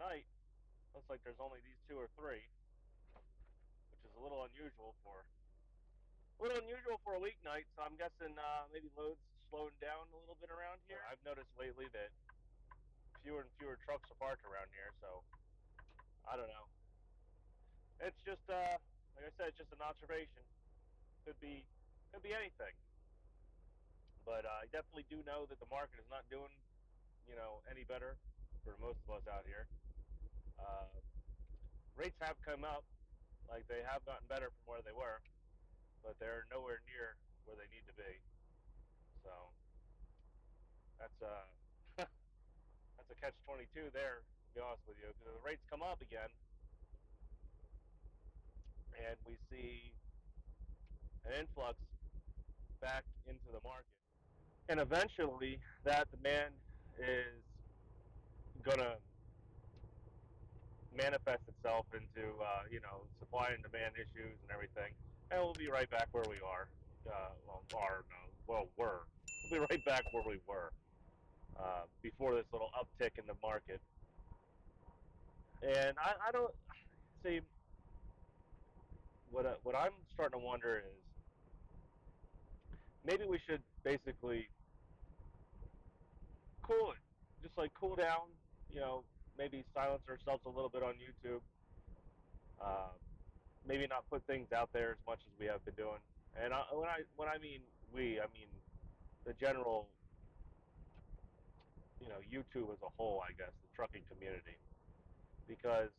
tonight, looks like there's only these two or three, which is a little unusual for a weeknight. So I'm guessing maybe loads slowing down a little bit around here. I've noticed lately that fewer and fewer trucks are parked around here, so I don't know. It's just like I said, it's just an observation. Could be could be anything, but I definitely do know that the market is not doing any better for most of us out here. Uh, Rates have come up, like they have gotten better from where they were, but they're nowhere near where they need to be. So that's that's a catch-22 there. To be honest with you, because the rates come up again, and we see an influx back into the market, and eventually that demand is gonna manifest itself into supply and demand issues and everything, and we'll be right back where we are. We'll be right back where we were before this little uptick in the market. And I don't see what I'm starting to wonder is maybe we should basically cool it, just like cool down. Maybe silence ourselves a little bit on YouTube. Uh, Maybe not put things out there as much as we have been doing. And when I mean we, I mean the general, YouTube as a whole. I guess the trucking community, because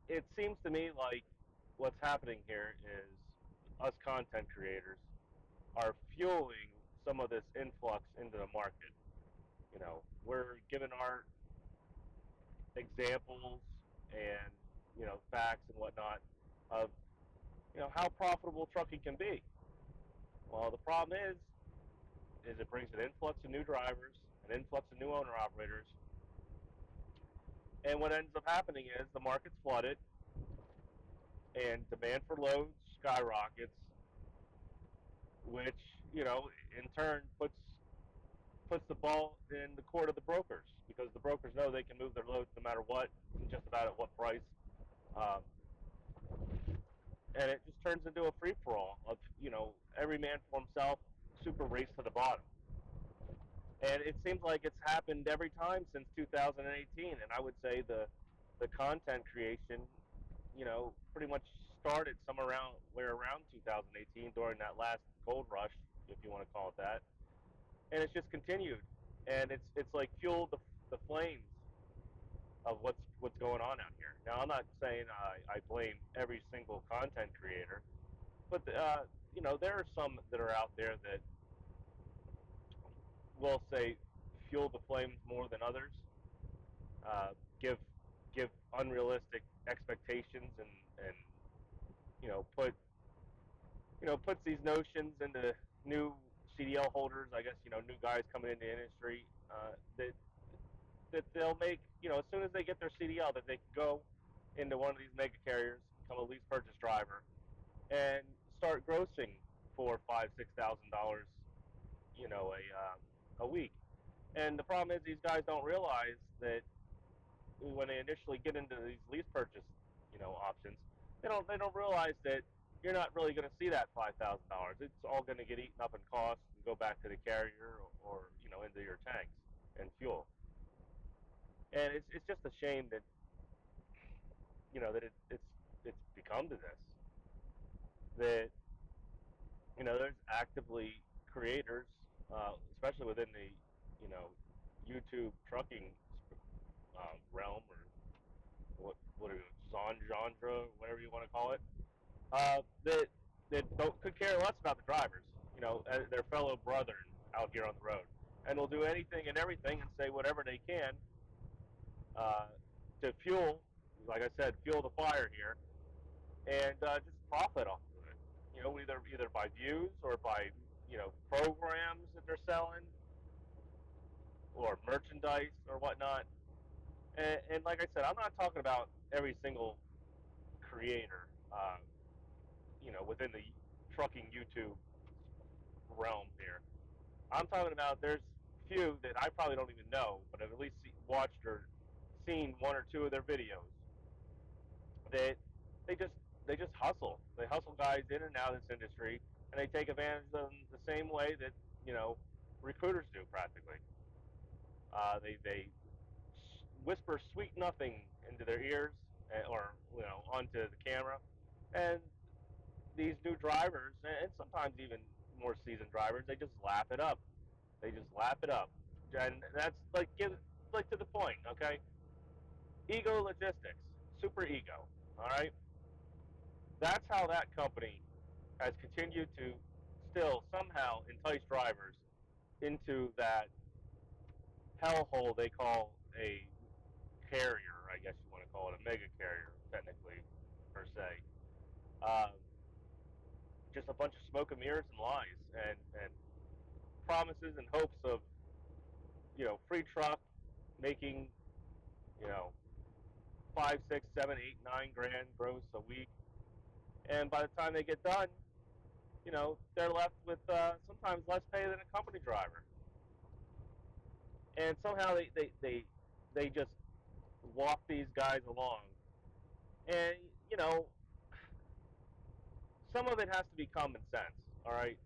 it seems to me like what's happening here is us content creators are fueling some of this influx into the market. We're giving our examples and facts and whatnot of how profitable trucking can be. Well, the problem is it brings an influx of new drivers, an influx of new owner operators, and what ends up happening is the market's flooded and demand for loads skyrockets, which in turn puts the ball in the court of the brokers, because the brokers know they can move their loads no matter what, just about at what price, um, and it just turns into a free for all of every man for himself, super race to the bottom. And it seems like it's happened every time since 2018. And I would say the content creation, pretty much started somewhere around 2018 during that last gold rush, if you want to call it that. And it's just continued, and it's like fueled the flames of what's going on out here. Now, I'm not saying I blame every single content creator, but there are some that are out there that will say fuel the flames more than others, uh, give give unrealistic expectations, and put puts these notions into new CDL holders. I guess new guys coming into the industry, that they'll make as soon as they get their CDL, that they can go into one of these mega carriers, become a lease purchase driver, and start grossing $4, 5, 6 thousand dollars, a week. And the problem is these guys don't realize that when they initially get into these lease purchase, options, they don't realize that you're not really going to see that $5,000. It's all going to get eaten up in costs and go back to the carrier, or into your tanks and fuel. And it's just a shame that that it's become to this, that there's actively creators, especially within the YouTube trucking realm, or what are genre, whatever you want to call it, that could care less about the drivers, as their fellow brethren out here on the road, and will do anything and everything and say whatever they can uh, to fuel, like I said, fuel the fire here, and just profit off of it. Either by views, or by programs that they're selling, or merchandise or whatnot. And like I said, I'm not talking about every single creator, within the trucking YouTube realm here. I'm talking about there's few that I probably don't even know, but I've at least watched or seen one or two of their videos, that they just they just hustle. They hustle guys in and out of this industry, and they take advantage of them the same way that recruiters do practically. They whisper sweet nothing into their ears, or onto the camera, and these new drivers, and sometimes even more seasoned drivers, they just lap it up. They just lap it up, and that's like to the point. Okay, ego logistics, super ego. All right, that's how that company has continued to still somehow entice drivers into that hellhole they call a carrier. I guess you want to call it a mega carrier, technically, per se. Um, just a bunch of smoke and mirrors and lies, and promises and hopes of free truck making you know 5, 6, 7, 8, 9 grand gross a week, and by the time they get done, they're left with sometimes less pay than a company driver, and somehow they just walk these guys along, and you know some of it has to be common sense. All right,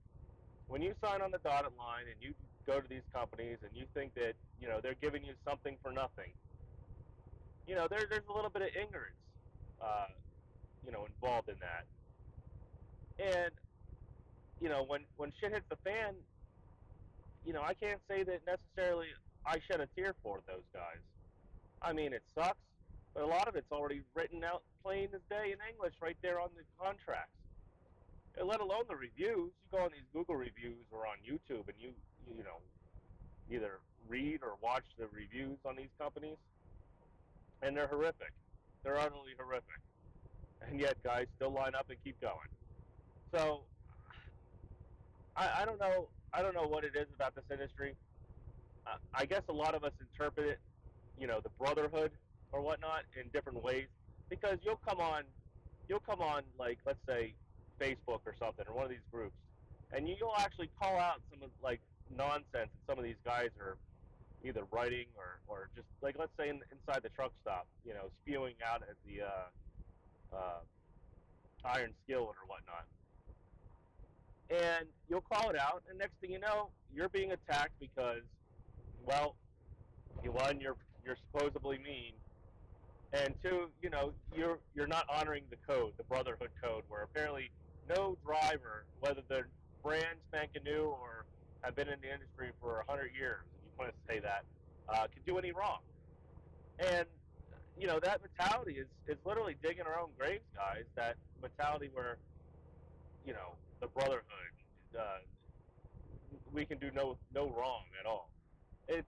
when you sign on the dotted line and you go to these companies and you think that they're giving you something for nothing, there's a little bit of ignorance, uh, involved in that. And when shit hits the fan, I can't say that necessarily I shed a tear for those guys. I mean, it sucks, but a lot of it's already written out plain as day in English right there on the contracts. And let alone the reviews. You go on these Google reviews or on YouTube, and you know either read or watch the reviews on these companies, and they're horrific. They're utterly horrific. And yet, guys still line up and keep going. So I don't know. I don't know what it is about this industry. I guess a lot of us interpret it, the brotherhood or whatnot, in different ways. Because you'll come on, like, let's say Facebook or something, or one of these groups, and you'll actually call out some of, like, nonsense that some of these guys are either writing or just, like, let's say inside the truck stop, spewing out at the iron skillet or whatnot. And you'll call it out, and next thing you know, you're being attacked because, well, one, you're supposedly mean, and two, you're not honoring the code, the brotherhood code, where apparently no driver, whether they're brand spanking new or have been in the industry for 100 years, if you want to say that, can do any wrong. And that mentality is literally digging our own graves, guys. That mentality where the brotherhood, uh, we can do no wrong at all. It's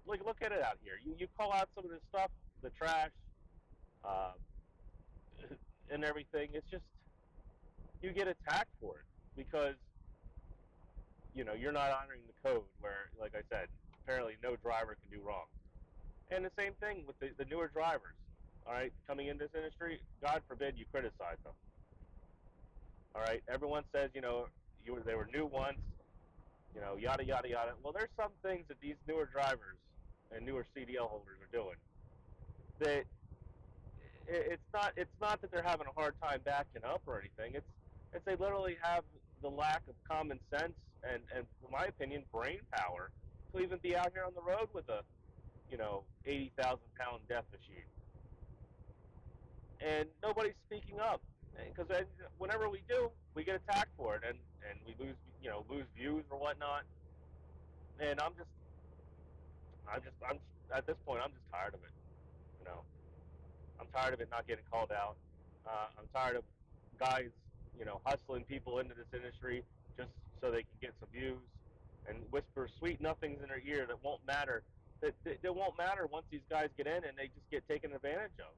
like, look at it out here. You call out some of this stuff, the trash, uh, and everything. It's just, you get attacked for it because you're not honoring the code. Where, like I said, apparently no driver can do wrong. And the same thing with the newer drivers. All right, coming into this industry, God forbid you criticize them. All right, everyone says they were new once, yada yada yada. Well, there's some things that these newer drivers and newer CDL holders are doing that it's not that they're having a hard time backing up or anything. It's they literally have the lack of common sense and in my opinion, brain power to even be out here on the road with a 80,000 pound death machine, and nobody's speaking up, because whenever we do, we get attacked for it, and we lose views or whatnot. And I'm at this point, I'm just tired of it. You know, I'm tired of it not getting called out. I'm tired of guys, hustling people into this industry just so they can get some views and whisper sweet nothings in their ear that won't matter. That won't matter once these guys get in and they just get taken advantage of,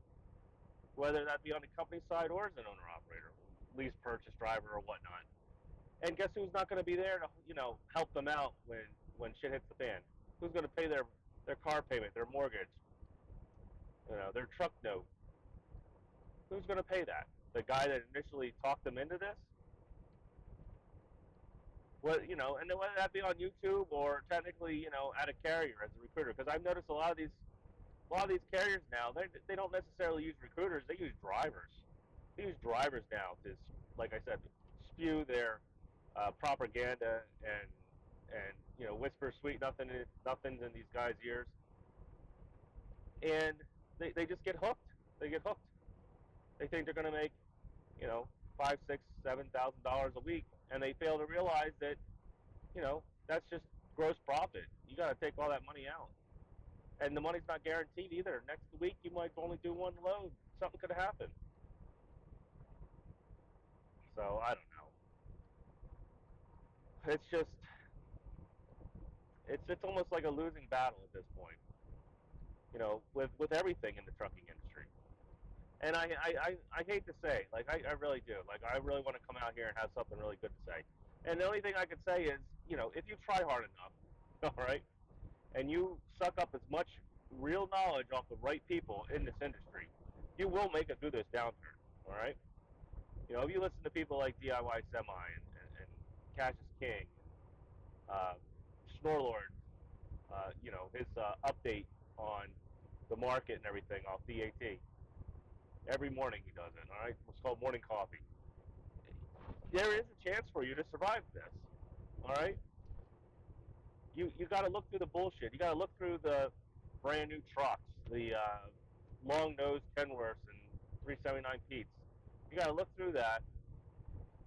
whether that be on the company side or as an owner operator, lease purchase driver or whatnot. And guess who's not going to be there to help them out when shit hits the fan? Who's going to pay their car payment, their mortgage, their truck note? Who's going to pay that? The guy that initially talked them into this? What, and then whether that be on YouTube or technically, at a carrier as a recruiter, because I've noticed a lot of these carriers now, they don't necessarily use recruiters. They use drivers. They use drivers now to, like I said, spew their propaganda and whisper sweet nothings in these guys' ears, and they just get hooked. They get hooked. They think they're going to make five, six, $7,000 a week, and they fail to realize that that's just gross profit. You got to take all that money out. And the money's not guaranteed either. Next week you might only do one load. Something could happen. So I don't know. It's just it's almost like a losing battle at this point. With everything in the trucking industry. And I hate to say, like I really do. Like I really want to come out here and have something really good to say. And the only thing I could say is, if you try hard enough, all right, and you suck up as much real knowledge off the right people in this industry, you will make it through this downturn. All right. If you listen to people like DIY Semi and Cassius King, uh, Snorlord, his update on the market and everything off DAT. Every morning he does it. All right, it's called morning coffee. There is a chance for you to survive this. All right, you got to look through the bullshit. You got to look through the brand new trucks, the long nosed Kenworths and 379 Pete's. You got to look through that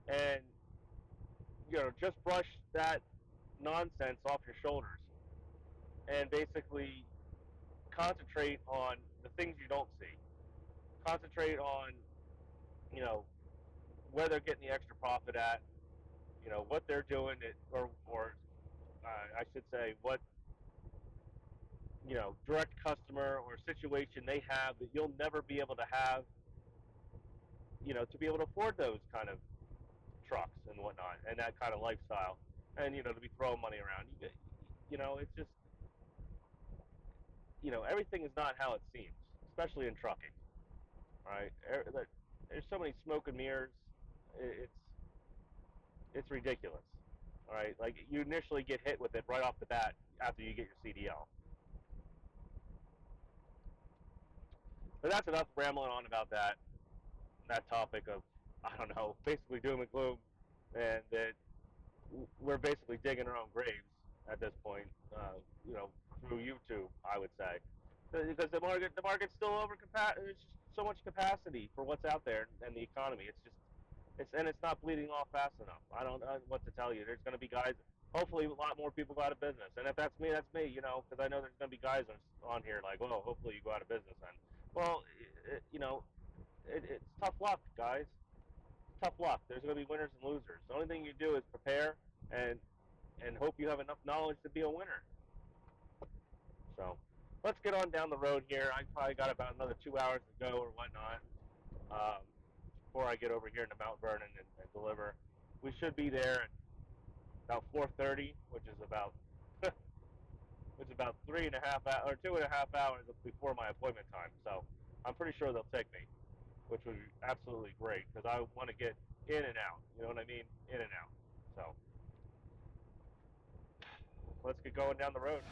and just brush that nonsense off your shoulders and basically concentrate on the things you don't see. Concentrate on, you know, where they're getting the extra profit at, what they're doing, or I should say, what, direct customer or situation they have that you'll never be able to have, to be able to afford those kind of trucks and whatnot and that kind of lifestyle. And, to be throwing money around. It's just, everything is not how it seems, especially in trucking. Right? There's so many smoke and mirrors. It's ridiculous. All right, like you initially get hit with it right off the bat after you get your CDL. But that's enough rambling on about that topic of, I don't know, basically doom and gloom, and that we're basically digging our own graves at this point. Through YouTube, I would say, because the market's still over capacity. There's just so much capacity for what's out there and the economy. It's not bleeding off fast enough. I don't know what to tell you. There's going to be guys. Hopefully, a lot more people go out of business. And if that's me, that's me. Because I know there's going to be guys on here like, well, hopefully you go out of business then. Well, it's tough luck, guys. Tough luck. There's going to be winners and losers. The only thing you do is prepare and hope you have enough knowledge to be a winner. So let's get on down the road here. I probably got about another 2 hours to go or whatnot, before I get over here to Mount Vernon and deliver. We should be there at about 4:30, which is about which is about 3.5 or 2.5 hours before my appointment time. So I'm pretty sure they'll take me, which would be absolutely great because I want to get in and out. You know what I mean? In and out. So let's get going down the road.